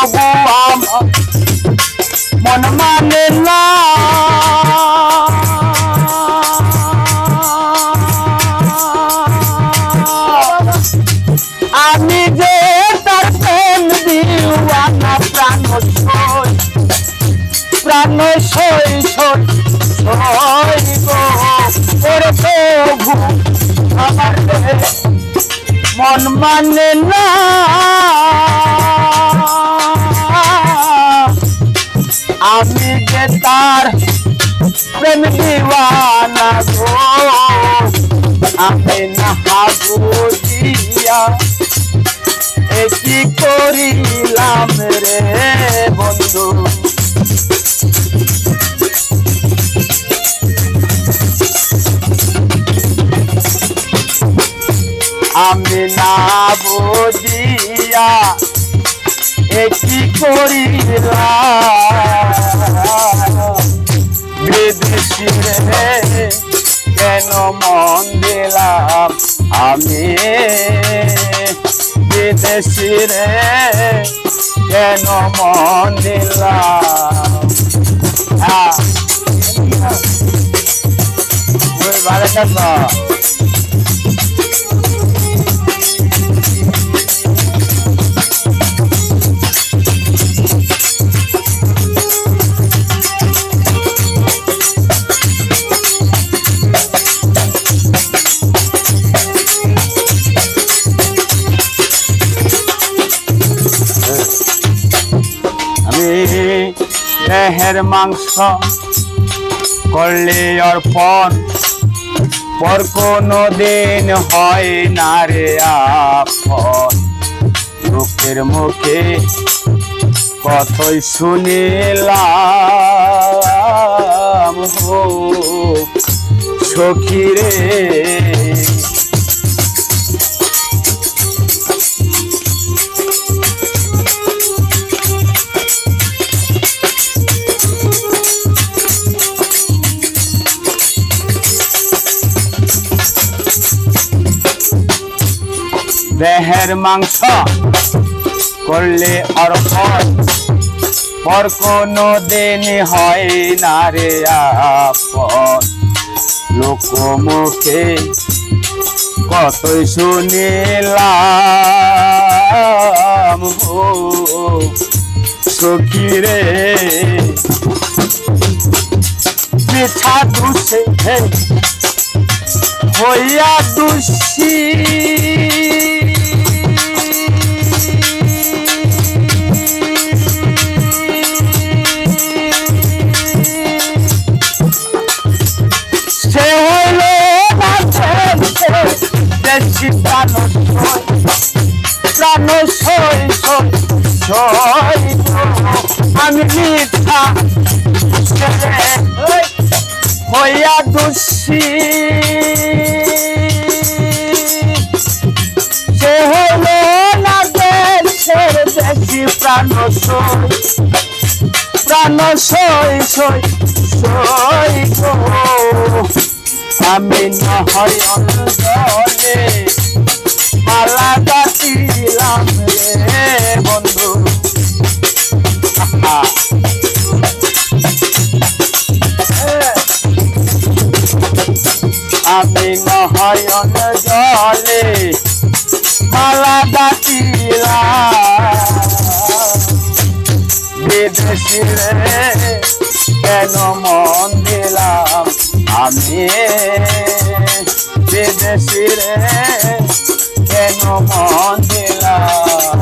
তবু আমার মন মানে না। আমি যে তার প্রেম দিওয়ানা প্রাণ সই সই গো ওরে প্রভু আমার মন মানে না। আমি যে তার প্রেম দিওয়ানা গো আমি না বুঝিয়া কি করিলাম রে বন্ধু। আমি না বুঝিয়া কি করিলাম বিদেশি রে কেন মন দিলাম আমি বিদেশি রে কেন মন দিলাম। ভালো থাকবো। দেহের মাংস করলে অর্পণ পর কোনো দিন হয় না রে আপন। লোকের মুখে কতই শুনিলাম হো সখী রে। দেহের মাংস করলে অর্পণ পর কোনো দিন হয় না রে আপন। লোকমুখে কতই শুনিলাম হো সখী রে। পিছা দুষে হইয়া দুষি সে হইল দেশি প্রাণ সই আমি মিথ্যা হইয়া দোষী সে হইল না দেশের দেশি প্রাণ সই গো আমি না হয় অন্তরে মালা গাছিলাম রে বন্ধু। আমি না হয় জলে মালা গাছিলাম বিদেশি রে কেন মন দিলাম আমি বিদেশি রে কেন মন দিলাম।